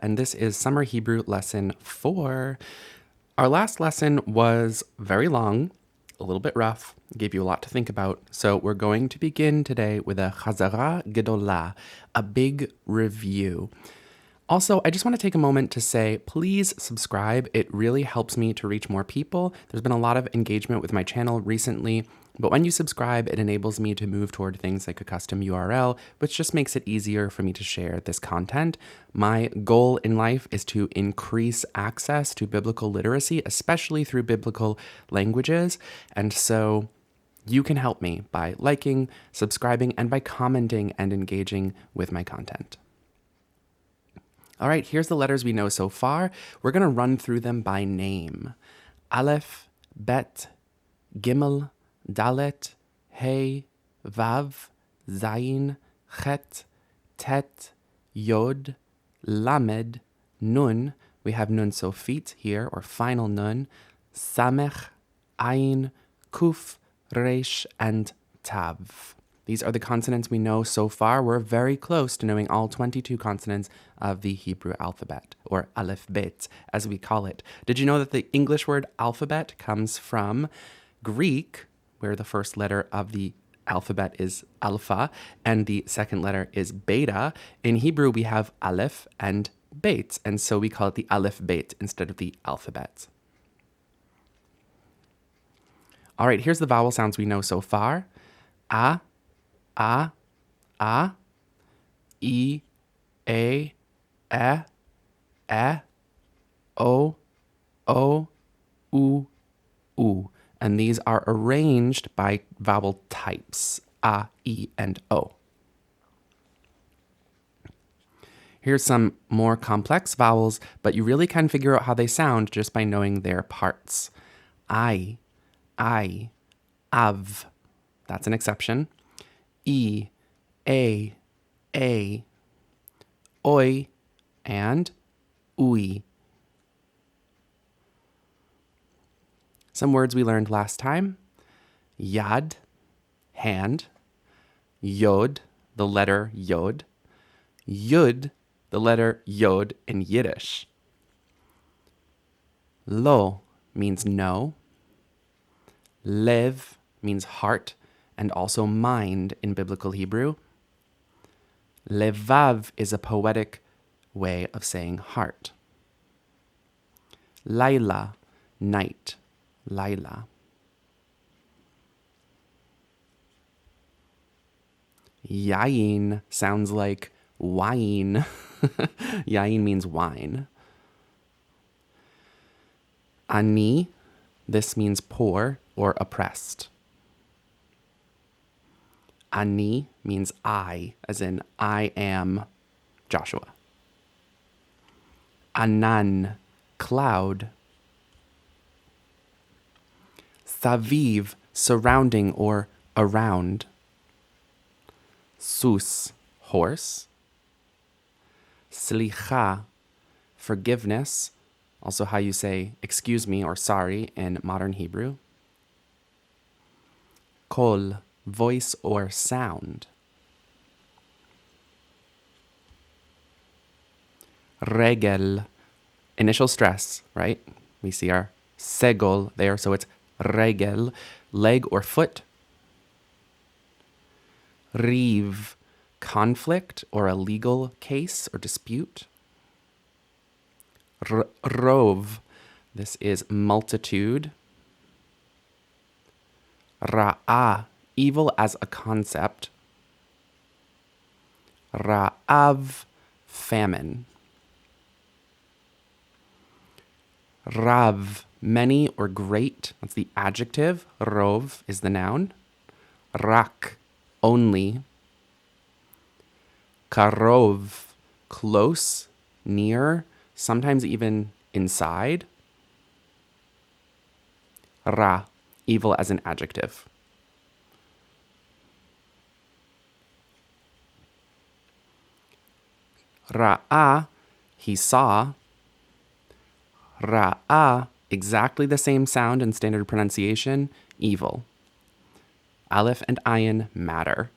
and this is Summer Hebrew Lesson 4. Our last lesson was very long, a little bit rough, gave you a lot to think about. So we're going to begin today with a chazara gedola, a big review. Also, I just want to take a moment to say, please subscribe. It really helps me to reach more people. There's been a lot of engagement with my channel recently, but when you subscribe, it enables me to move toward things like a custom URL, which just makes it easier for me to share this content. My goal in life is to increase access to biblical literacy, especially through biblical languages. And so you can help me by liking, subscribing, and by commenting and engaging with my content. All right, here's the letters we know so far. We're going to run through them by name. Aleph, Bet, Gimel, Dalet, Hey, Vav, Zayin, Chet, Tet, Yod, Lamed, Nun. We have Nun Sofit here, or final Nun. Samech, Ayin, Kuf, Resh, and Tav. These are the consonants we know so far. We're very close to knowing all 22 consonants of the Hebrew alphabet, or Aleph Bet, as we call it. Did you know that the English word alphabet comes from Greek, where the first letter of the alphabet is alpha, and the second letter is beta? In Hebrew, we have Aleph and Bet, and so we call it the Aleph Bet instead of the alphabet. All right, here's the vowel sounds we know so far. A, a, e, a, o, u. And these are arranged by vowel types, a, e, and o. Here's some more complex vowels, but you really can figure out how they sound just by knowing their parts. I, av. That's an exception. E, a, oi, and ui. Some words we learned last time. Yad, hand. Yod, the letter yod. Yud, the letter yod in Yiddish. Lo means no. Lev means heart and also mind in biblical Hebrew. Levav is a poetic way of saying heart. Laila, night. Laila. Yain sounds like wine. Yain means wine. Ani, this means poor or oppressed. Ani means I, as in I am Joshua. Anan, cloud. Saviv, surrounding or around. Sus, horse. Slicha, forgiveness, also how you say excuse me or sorry in modern Hebrew. Kol, voice or sound. Regel, initial stress, right? We see our segol there, so it's regel, leg or foot. Riv, conflict or a legal case or dispute. Rov, this is multitude. Ra'ah, evil as a concept. Ra'av, famine. Rav, many or great. That's the adjective. Rov is the noun. Rak, only. Karov, close, near, sometimes even inside. Ra, evil as an adjective. Ra'ah, he saw. Ra'ah, exactly the same sound and standard pronunciation, evil. Aleph and ayin matter.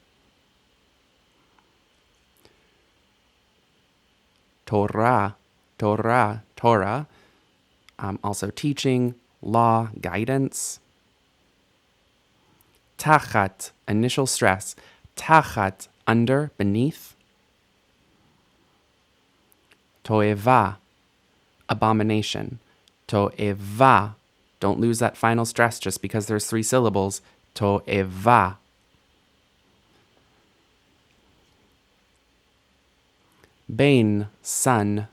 Torah, Torah, Torah. Also teaching, law, guidance. Tachat, initial stress. Tachat, under, beneath. Toeva, abomination. Toeva, don't lose that final stress just because there's 3 syllables. Toeva. Bain, son.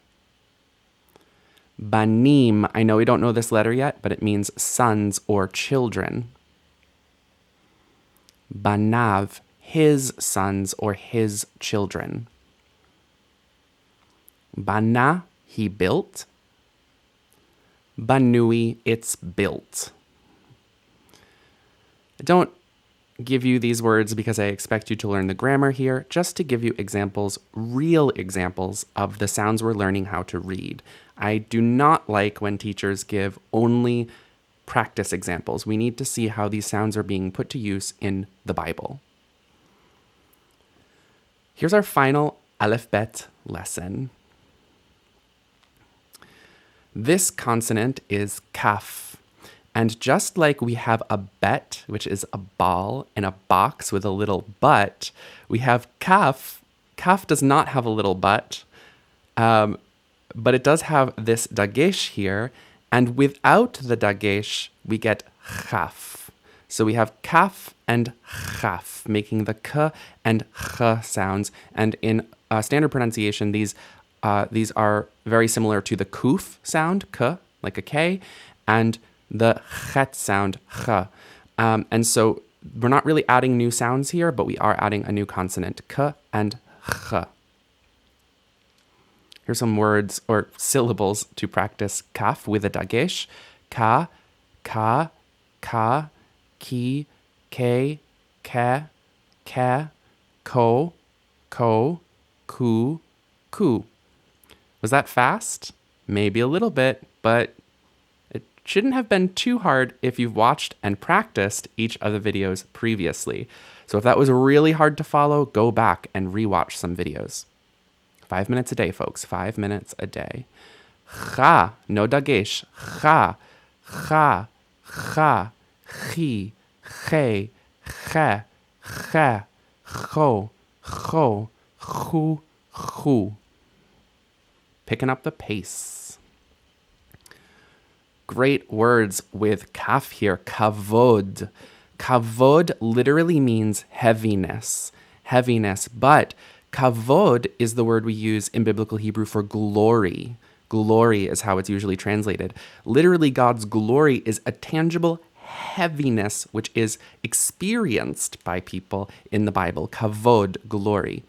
Banim, I know we don't know this letter yet, but it means sons or children. Banav, his sons or his children. Bana, he built. Banui, it's built. I don't give you these words because I expect you to learn the grammar here, just to give you examples, real examples of the sounds we're learning how to read. I do not like when teachers give only practice examples. We need to see how these sounds are being put to use in the Bible. Here's our final alphabet lesson. This consonant is kaf. And just like we have a bet, which is a ball in a box with a little butt, we have kaf. Kaf does not have a little butt, but it does have this dagesh here. And without the dagesh, we get chaf. So we have kaf and chaf, making the k and ch sounds. And in standard pronunciation, these are very similar to the kuf sound, k, like a K, and the chet sound, ch. And so we're not really adding new sounds here, but we are adding a new consonant, k and ch. Here's some words or syllables to practice kaf with a dagesh. Ka, ka, ka, ki, ke, ke, ke, ko, ku, ku. Was that fast? Maybe a little bit, but it shouldn't have been too hard if you've watched and practiced each of the videos previously. So if that was really hard to follow, go back and rewatch some videos. 5 minutes a day, folks. 5 minutes a day. Cha, no dagesh. Cha, cha, cha, chi, che, che, che, cho, cho, chu, chu. Picking up the pace. Great words with kaf here. Kavod. Kavod literally means heaviness. Heaviness. But kavod is the word we use in biblical Hebrew for glory. Glory is how it's usually translated. Literally, God's glory is a tangible heaviness which is experienced by people in the Bible. Kavod, glory.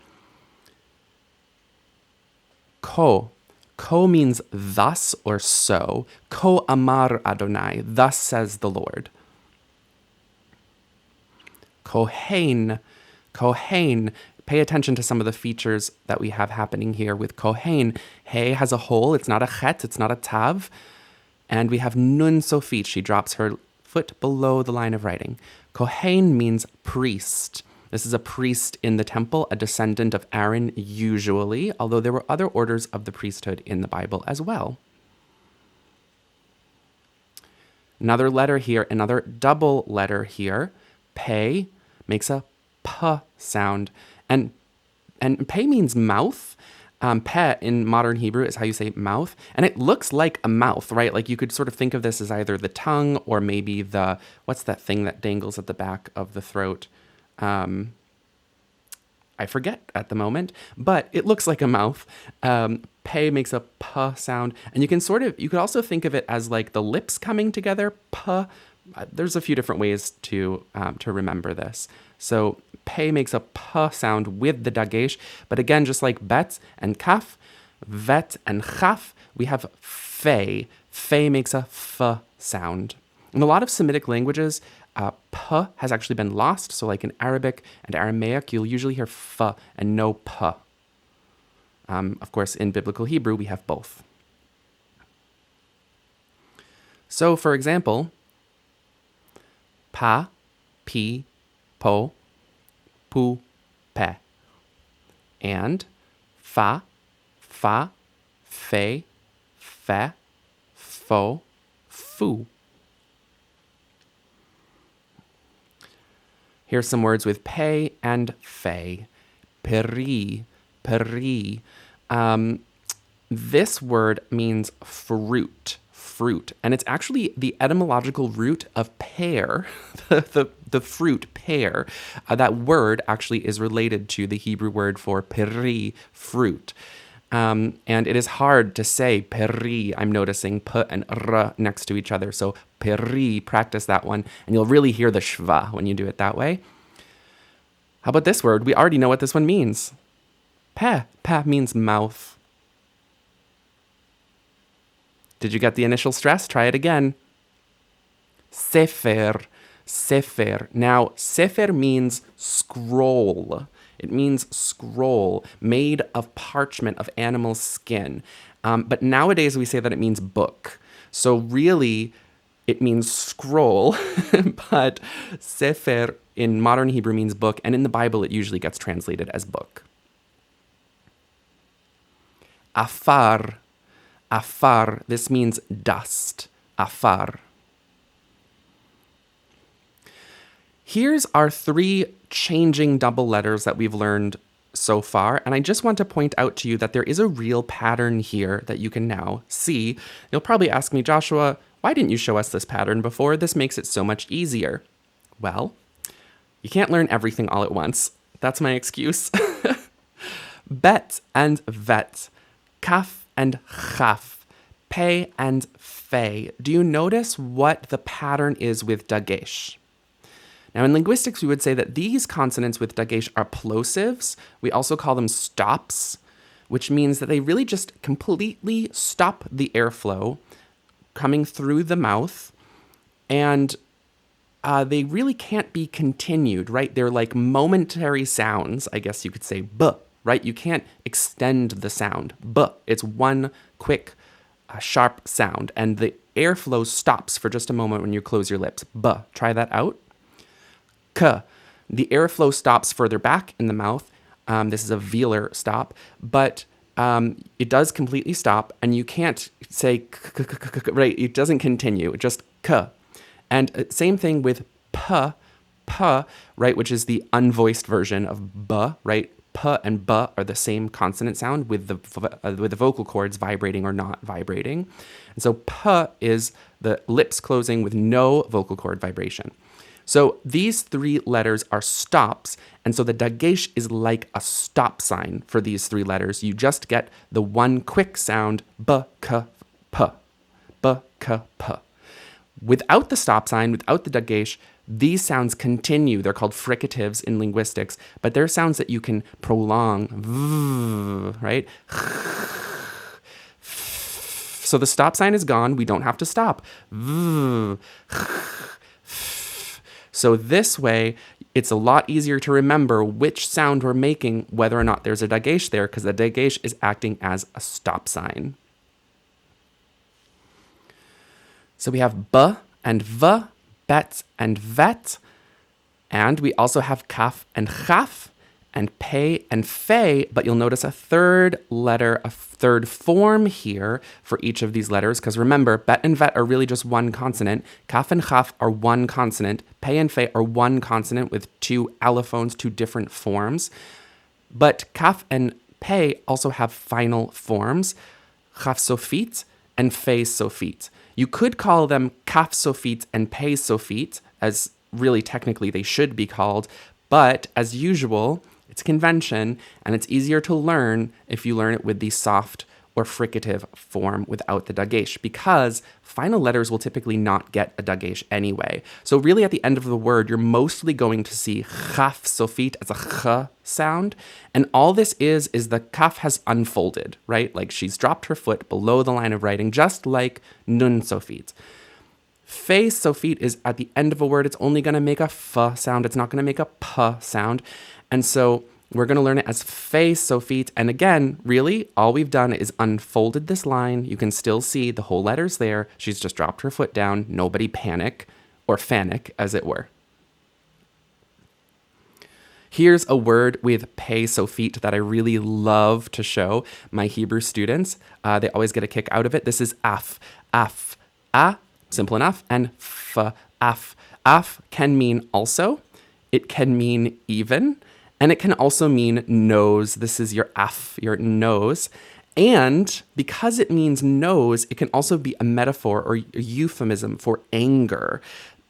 Ko. Ko means thus or so. Ko amar Adonai, thus says the Lord. Kohen. Kohen. Pay attention to some of the features that we have happening here with Kohen. He has a hole. It's not a chet. It's not a tav. And we have nun sofit. She drops her foot below the line of writing. Kohen means priest. This is a priest in the temple, a descendant of Aaron usually, although there were other orders of the priesthood in the Bible as well. Another letter here, another double letter here. Pe makes a p sound. And pe means mouth. Pe in modern Hebrew is how you say mouth. And it looks like a mouth, right? Like you could sort of think of this as either the tongue or maybe what's that thing that dangles at the back of the throat? I forget at the moment, but it looks like a mouth. Pe makes a p sound. And you could also think of it as like the lips coming together. P. There's a few different ways to remember this. So pe makes a p sound with the dagesh. But again, just like bet and kaf, vet and chaf, we have fe. Fe makes a f sound. In a lot of Semitic languages, p has actually been lost. So like in Arabic and Aramaic, you'll usually hear f and no p. Of course, in biblical Hebrew, we have both. So for example, pa, pi, po, pu, pe. And fa, fe, fe, fo, fu. Here's some words with pe and fe. Peri, peri. This word means fruit, and it's actually the etymological root of pear, the fruit pear. That word actually is related to the Hebrew word for peri, fruit. And it is hard to say peri. I'm noticing p and r next to each other. So peri, practice that one, and you'll really hear the shva when you do it that way. How about this word? We already know what this one means. Pe. Pe means mouth. Did you get the initial stress? Try it again. Sefer. Sefer. Now, sefer means scroll. It means scroll made of parchment, of animal skin. But nowadays we say that it means book. So really, it means scroll, but sefer in modern Hebrew means book, and in the Bible it usually gets translated as book. Afar. Afar, this means dust. Afar. Here's our 3 changing double letters that we've learned so far, and I just want to point out to you that there is a real pattern here that you can now see. You'll probably ask me, Joshua, why didn't you show us this pattern before? This makes it so much easier. Well, you can't learn everything all at once. That's my excuse. Bet and vet. Kaf and chaf, pe and fe. Do you notice what the pattern is with dagesh? Now, in linguistics, we would say that these consonants with dagesh are plosives. We also call them stops, which means that they really just completely stop the airflow coming through the mouth, and they really can't be continued, right? They're like momentary sounds, I guess you could say, b. Right? You can't extend the sound. B. It's one quick, sharp sound. And the airflow stops for just a moment when you close your lips. B. Try that out. K. The airflow stops further back in the mouth. This is a velar stop. But it does completely stop. And you can't say, right? It doesn't continue. Just K. And same thing with P. P, right? Which is the unvoiced version of B, right? P and B are the same consonant sound with the vocal cords vibrating or not vibrating. And so P is the lips closing with no vocal cord vibration. So these 3 letters are stops, and so the dagesh is like a stop sign for these 3 letters. You just get the one quick sound, B, K, P. B, K, P. Without the stop sign, without the dagesh, these sounds continue. They're called fricatives in linguistics, but they're sounds that you can prolong, right? So the stop sign is gone. We don't have to stop. So this way, it's a lot easier to remember which sound we're making, whether or not there's a dagesh there, because the dagesh is acting as a stop sign. So we have B and V, bet and vet, and we also have kaf and chaf, and pe and fe, but you'll notice a third letter, a third form here for each of these letters, because remember, bet and vet are really just one consonant, kaf and chaf are one consonant, pe and fe are one consonant with 2 allophones, 2 different forms, but kaf and pe also have final forms, chaf sofit and fe sofit. You could call them kaf sofit and pe sofit, as really technically they should be called, but as usual, it's convention, and it's easier to learn if you learn it with the soft or fricative form without the dagesh, because final letters will typically not get a dagesh anyway. So really at the end of the word, you're mostly going to see chaf sofit as a ch sound, and all this is the kaf has unfolded, right? Like she's dropped her foot below the line of writing, just like nun sofit. Fe sofit is at the end of a word, it's only going to make a f sound, it's not going to make a p sound, and so we're going to learn it as fe sofit. And again, really, all we've done is unfolded this line. You can still see the whole letter's there. She's just dropped her foot down. Nobody panic, or fanic, as it were. Here's a word with pei sofit that I really love to show my Hebrew students. They always get a kick out of it. This is af. Af. A, simple enough, and f. Af. Af can mean also. It can mean even. And it can also mean nose. This is your af, your nose. And because it means nose, it can also be a metaphor or a euphemism for anger.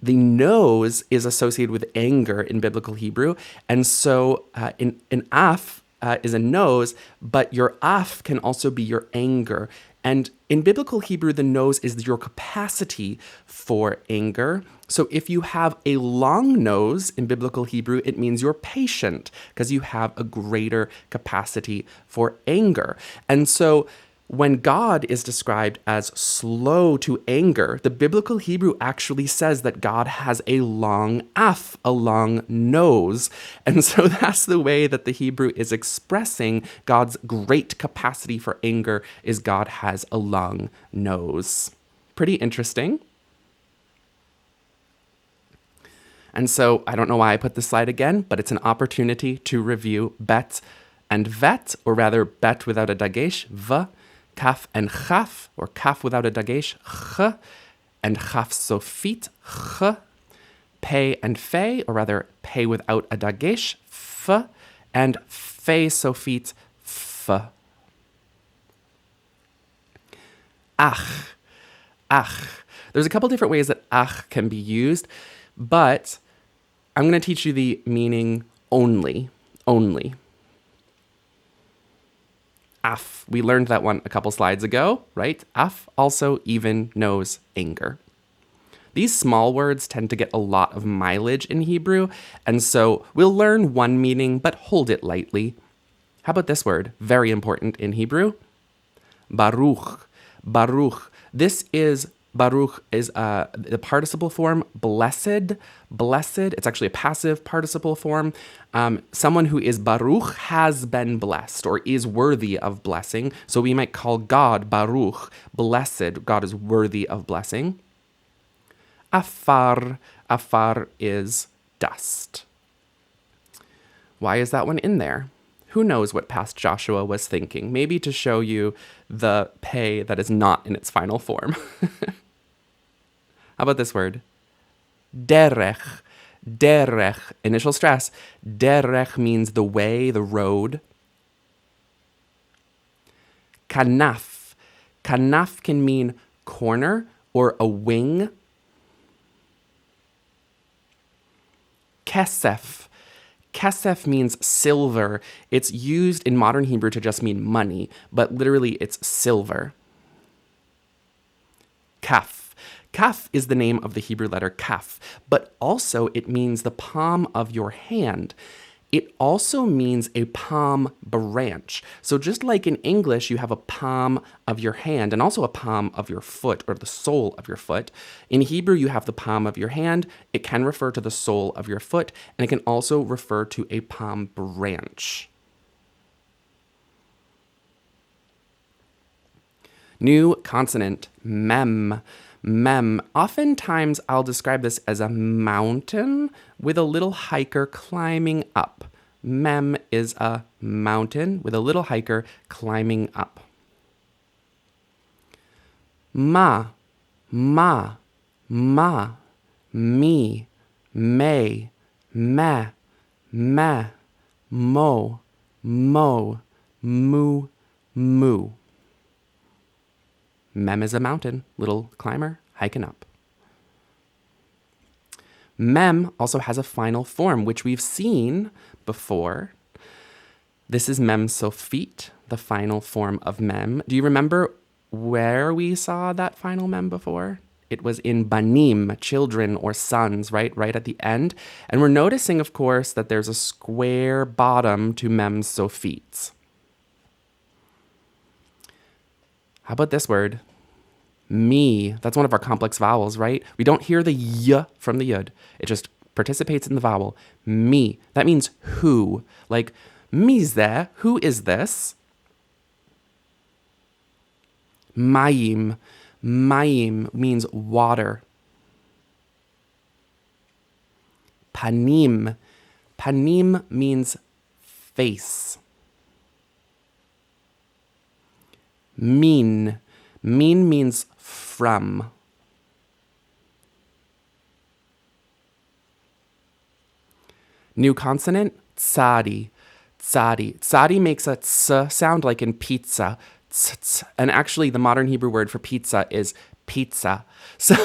The nose is associated with anger in biblical Hebrew. And so in af is a nose, but your af can also be your anger. And in biblical Hebrew, the nose is your capacity for anger. So if you have a long nose in biblical Hebrew, it means you're patient because you have a greater capacity for anger. And so when God is described as slow to anger, the biblical Hebrew actually says that God has a long af, a long nose. And so that's the way that the Hebrew is expressing God's great capacity for anger is God has a long nose. Pretty interesting. And so I don't know why I put this slide again, but it's an opportunity to review bet and vet, or rather bet without a dagesh, v, kaf and chaf, or kaf without a dagesh, ch, and chaf sofit, ch, pei and fei, or rather pei without a dagesh, f, and fei sofit, f. Ach, ach. There's a couple different ways that ach can be used, but I'm going to teach you the meaning only. Af. We learned that one a couple slides ago, right? Af also even knows anger. These small words tend to get a lot of mileage in Hebrew, and so we'll learn one meaning, but hold it lightly. How about this word? Very important in Hebrew. Baruch. Baruch. Baruch is the participle form, blessed. It's actually a passive participle form. Someone who is Baruch has been blessed or is worthy of blessing. So we might call God Baruch, blessed. God is worthy of blessing. Afar. Afar is dust. Why is that one in there? Who knows what past Joshua was thinking? Maybe to show you the pei that is not in its final form. How about this word? Derech. Derech. Initial stress. Derech means the way, the road. Kanaf. Kanaf can mean corner or a wing. Kesef. Kesef means silver. It's used in modern Hebrew to just mean money, but literally it's silver. Kaf. Kaf is the name of the Hebrew letter kaf, but also it means the palm of your hand. It also means a palm branch. So just like in English, you have a palm of your hand and also a palm of your foot or the sole of your foot. In Hebrew, you have the palm of your hand. It can refer to the sole of your foot, and it can also refer to a palm branch. New consonant, mem. Mem. Oftentimes, I'll describe this as a mountain with a little hiker climbing up. Mem is a mountain with a little hiker climbing up. Ma. Ma. Ma. Me. May. Ma. Ma. Mo. Mo. Mu. Mu. Mem is a mountain, little climber, hiking up. Mem also has a final form, which we've seen before. This is mem sofit, the final form of mem. Do you remember where we saw that final mem before? It was in banim, children or sons, right at the end. And we're noticing, of course, that there's a square bottom to mem sofit. How about this word? Me. That's one of our complex vowels, right? We don't hear the y from the yud. It just participates in the vowel. Me. That means who. Like, mizeh, who is this? Mayim. Mayim means water. Panim. Panim means face. Min. Min means from. New consonant, tsadi. Tsadi. Tsadi makes a ts sound like in pizza. Tss. And actually, the modern Hebrew word for pizza is pizza. So,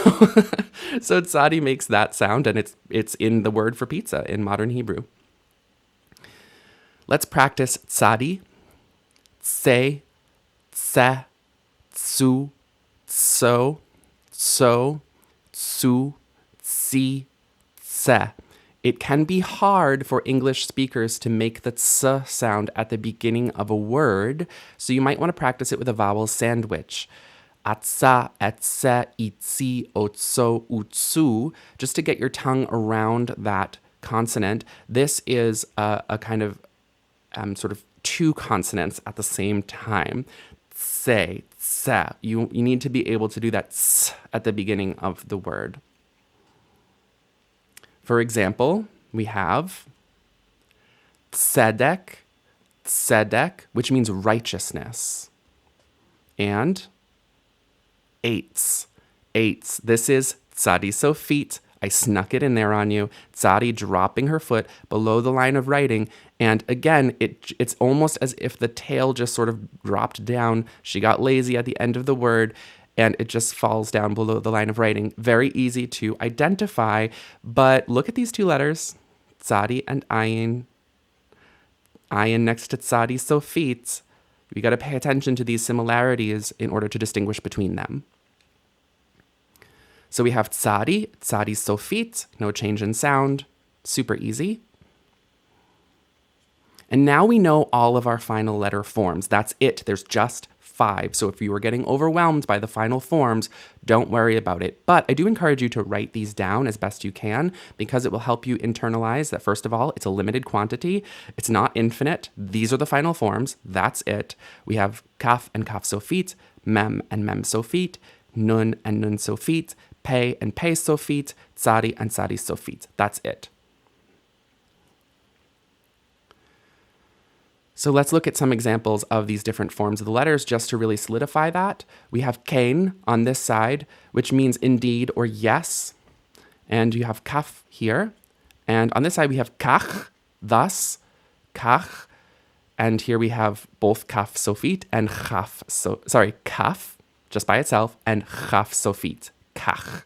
so tsadi makes that sound, and it's in the word for pizza in modern Hebrew. Let's practice tsadi, tse, tse, tsu, tso, tso, tsu, tsi, tse. It can be hard for English speakers to make the ts sound at the beginning of a word, so you might want to practice it with a vowel sandwich. Atsa, etse, itsi, otso, utsu, just to get your tongue around that consonant. This is a kind of sort of two consonants at the same time. Tse, tse. You need to be able to do that ts at the beginning of the word. For example, we have tzedek, tzedek, which means righteousness, and eitz, eitz. This is tzadi sofit. I snuck it in there on you. Tzadi dropping her foot below the line of writing. And again, it's almost as if the tail just sort of dropped down. She got lazy at the end of the word, and it just falls down below the line of writing. Very easy to identify, but look at these two letters, tzadi and ayin. Ayin next to tzadi sofit. We got to pay attention to these similarities in order to distinguish between them. So we have tzadi, tzadi sofit, no change in sound, super easy. And now we know all of our final letter forms. That's it. There's just 5. So if you were getting overwhelmed by the final forms, don't worry about it. But I do encourage you to write these down as best you can, because it will help you internalize that, first of all, it's a limited quantity. It's not infinite. These are the final forms. That's it. We have kaf and kaf sofit, mem and mem sofit, nun and nun sofit, pei and pei sofit, tzadi and tzadi sofit. That's it. So let's look at some examples of these different forms of the letters just to really solidify that. We have kein on this side, which means indeed or yes. And you have kaf here. And on this side we have kach, thus, kach. And here we have both kaf sofit and chaf, kaf, just by itself, and chaf sofit, kach.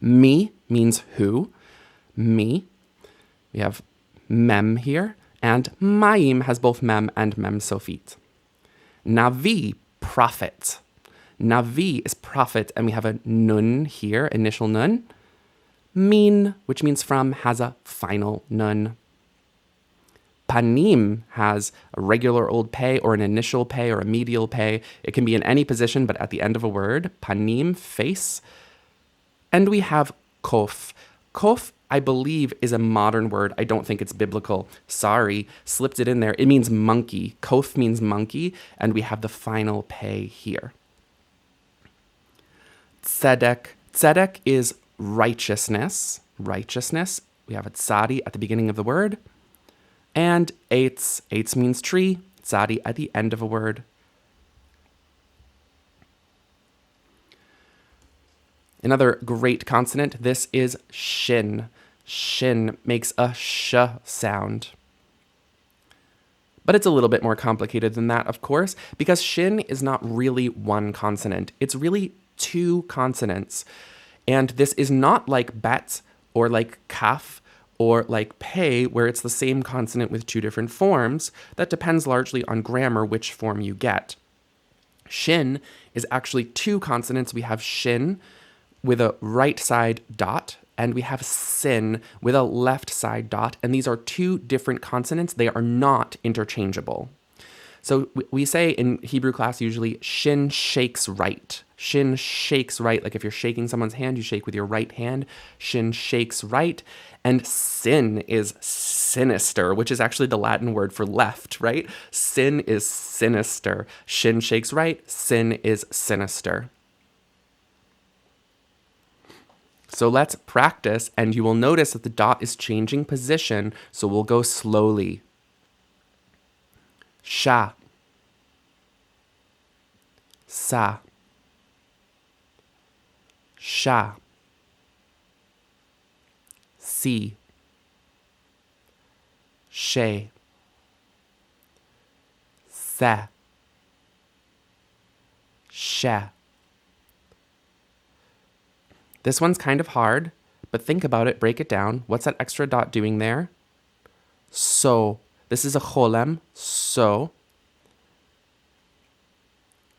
Mi means who, me. We have mem here. And Mayim has both mem and mem sofit. Navi, prophet. Navi is prophet, and we have a nun here, initial nun. Min, which means from, has a final nun. Panim has a regular old pei or an initial pei or a medial pei. It can be in any position, but at the end of a word. Panim, face. And we have kof. Kof, I believe, is a modern word. I don't think it's biblical. Sorry, slipped it in there. It means monkey. Kof means monkey, and we have the final pei here. Tzedek. Tzedek is righteousness. Righteousness. We have a tzadi at the beginning of the word. And eitz. Eitz means tree. Tzadi at the end of a word. Another great consonant, this is shin. Shin makes a sh sound. But it's a little bit more complicated than that, of course, because shin is not really one consonant. It's really 2 consonants. And this is not like bet or like kaf or like pei, where it's the same consonant with 2 different forms. That depends largely on grammar which form you get. Shin is actually 2 consonants. We have shin with a right side dot, and we have sin with a left side dot, and these are 2 different consonants. They are not interchangeable. So we say in Hebrew class usually, shin shakes right. Shin shakes right, like if you're shaking someone's hand, you shake with your right hand. Shin shakes right. And sin is sinister, which is actually the Latin word for left, right? Sin is sinister. Shin shakes right, sin is sinister. So let's practice, and you will notice that the dot is changing position, so we'll go slowly. Sha, sa, sha, si, she, sa, sha. This one's kind of hard, but think about it, break it down. What's that extra dot doing there? So. This is a cholem, so.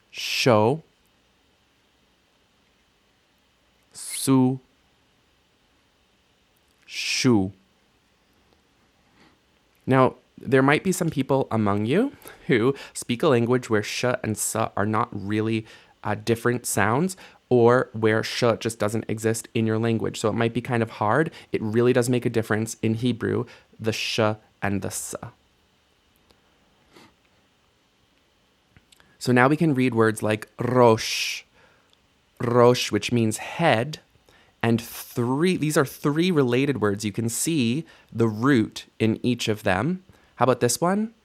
Sho, su, shu. Now, there might be some people among you who speak a language where sh and sa are not really different sounds, or where sh just doesn't exist in your language. So it might be kind of hard. It really does make a difference in Hebrew, the sh and the sa. So now we can read words like rosh, rosh, which means head, and these are three related words. You can see the root in each of them. How about this one?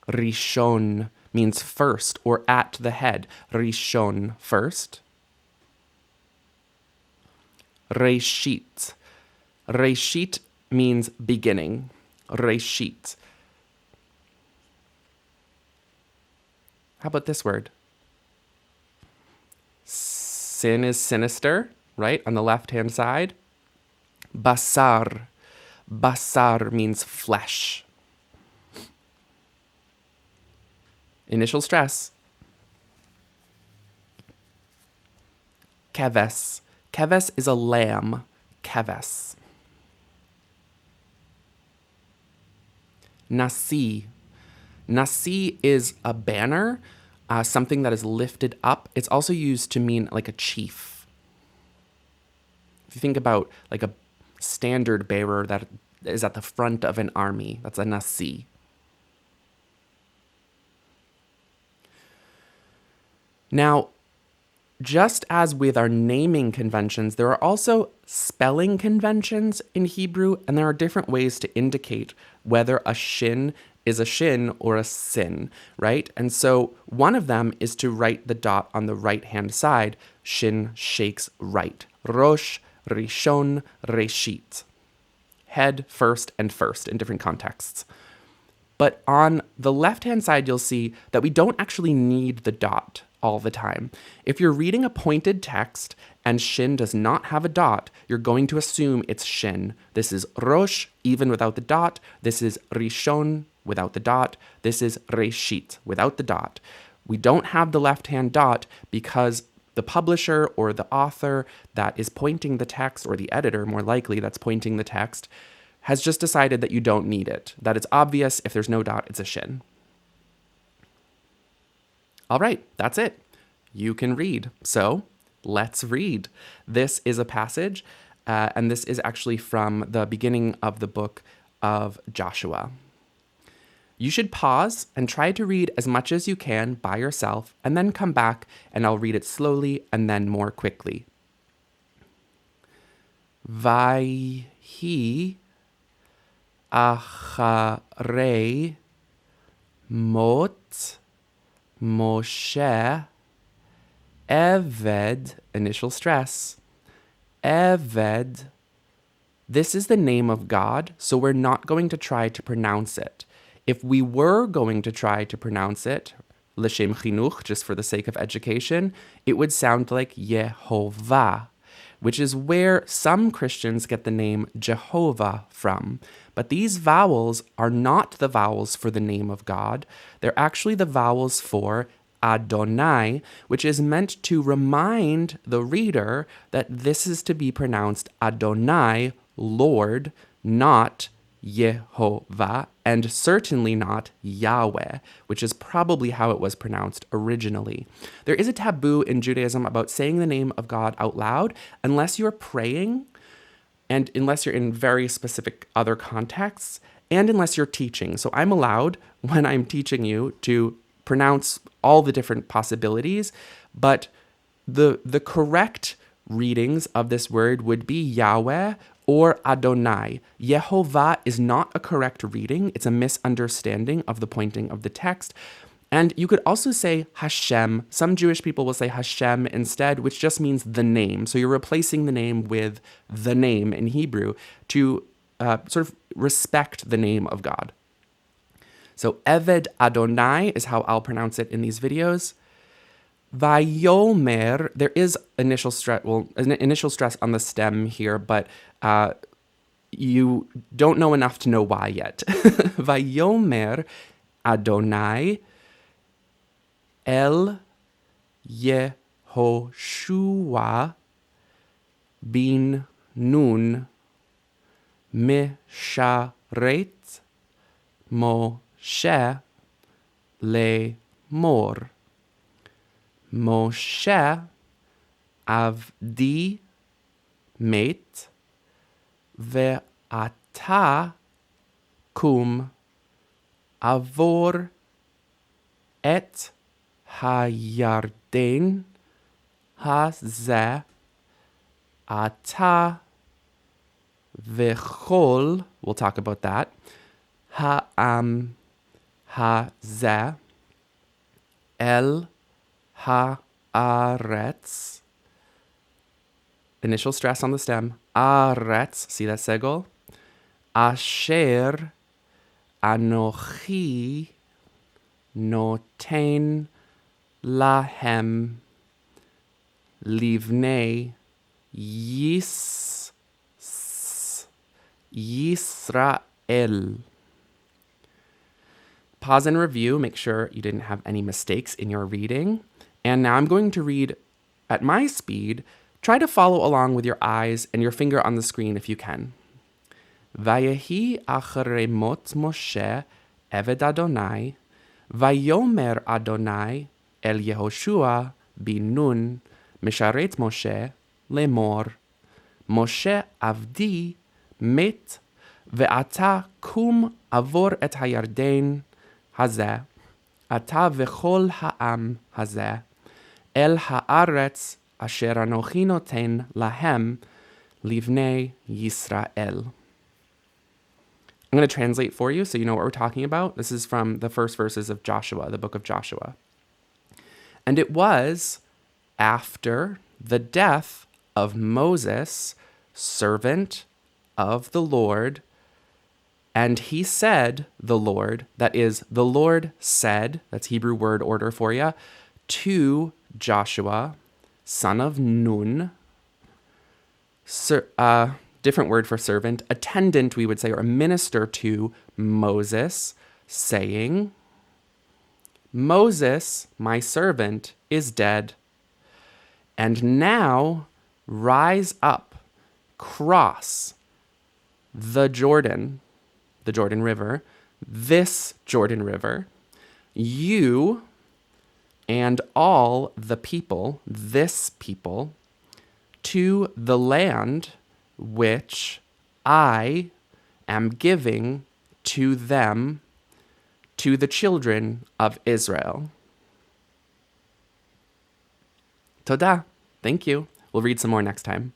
Rishon means first or at the head. Rishon, first. Reshit. Reshit means beginning. Reshit. How about this word? Sin is sinister, right? On the left-hand side. Basar. Basar means flesh. Initial stress. Keves. Keves is a lamb. Keves. Nasi. Nasi is a banner, something that is lifted up. It's also used to mean like a chief. If you think about like a standard bearer that is at the front of an army, that's a nasi. Now, just as with our naming conventions, there are also spelling conventions in Hebrew, and there are different ways to indicate whether a shin is a shin or a sin, right? And so one of them is to write the dot on the right-hand side. Shin shakes right. Rosh, rishon, reshit. Head, first, and first in different contexts. But on the left-hand side, you'll see that we don't actually need the dot all the time. If you're reading a pointed text and shin does not have a dot, you're going to assume it's shin. This is rosh, even without the dot. This is rishon, without the dot. This is reshit, without the dot. We don't have the left-hand dot because the publisher or the author that is pointing the text, or the editor, more likely, that's pointing the text, has just decided that you don't need it, that it's obvious if there's no dot, it's a shin. All right, that's it. You can read. So let's read. This is a passage, and this is actually from the beginning of the book of Joshua. You should pause and try to read as much as you can by yourself, and then come back and I'll read it slowly and then more quickly. Vayhi acharei mot Moshe Eved, initial stress, Eved. This is the name of God, so we're not going to try to pronounce it. If we were going to try to pronounce it, l'shem chinuch, just for the sake of education, it would sound like Yehovah, which is where some Christians get the name Jehovah from. But these vowels are not the vowels for the name of God. They're actually the vowels for Adonai, which is meant to remind the reader that this is to be pronounced Adonai, Lord, not Yehovah, and certainly not Yahweh, which is probably how it was pronounced originally. There is a taboo in Judaism about saying the name of God out loud unless you're praying, and unless you're in very specific other contexts, and unless you're teaching. So I'm allowed, when I'm teaching you, to pronounce all the different possibilities, but the correct readings of this word would be Yahweh or Adonai. Yehovah is not a correct reading. It's a misunderstanding of the pointing of the text. And you could also say Hashem. Some Jewish people will say Hashem instead, which just means the name. So you're replacing the name with the name in Hebrew to sort of respect the name of God. So Eved Adonai is how I'll pronounce it in these videos. Vayomer, there is initial stress on the stem here, but you don't know enough to know why yet. Vayomer Adonai El Yehoshua bin Nun Misharet Moshe Lemor. Moshe avdi מת ואתה קום עבור את הירדן הזה אתה וכל, we'll talk about that, העם הזה אל haaretz, initial stress on the stem, aretz, see that segol? Asher anochi noten lahem livnei Yisrael. Pause and review, make sure you didn't have any mistakes in your reading. And now I'm going to read at my speed. Try to follow along with your eyes and your finger on the screen if you can. Vayehi acharei mot Moshe eved Adonai, vayomer Adonai el Yehoshua bin Nun, misharet Moshe lemor, Moshe avdi met, ve'ata kum avor et hayarden hazeh, ata v'chol ha'am hazeh, El haaretz asher anochi noten lahem livnei Yisrael. I'm going to translate for you so you know what we're talking about. This is from the first verses of Joshua, the book of Joshua. And it was after the death of Moses, servant of the Lord, and he said, the Lord, that is, the Lord said, that's Hebrew word order for you, to Joshua, son of Nun, different word for servant, attendant, we would say, or minister to Moses, saying, Moses, my servant, is dead, and now rise up, cross the Jordan River, this Jordan River, you and all the people, this people, to the land which I am giving to them, to the children of Israel. Toda. Thank you. We'll read some more next time.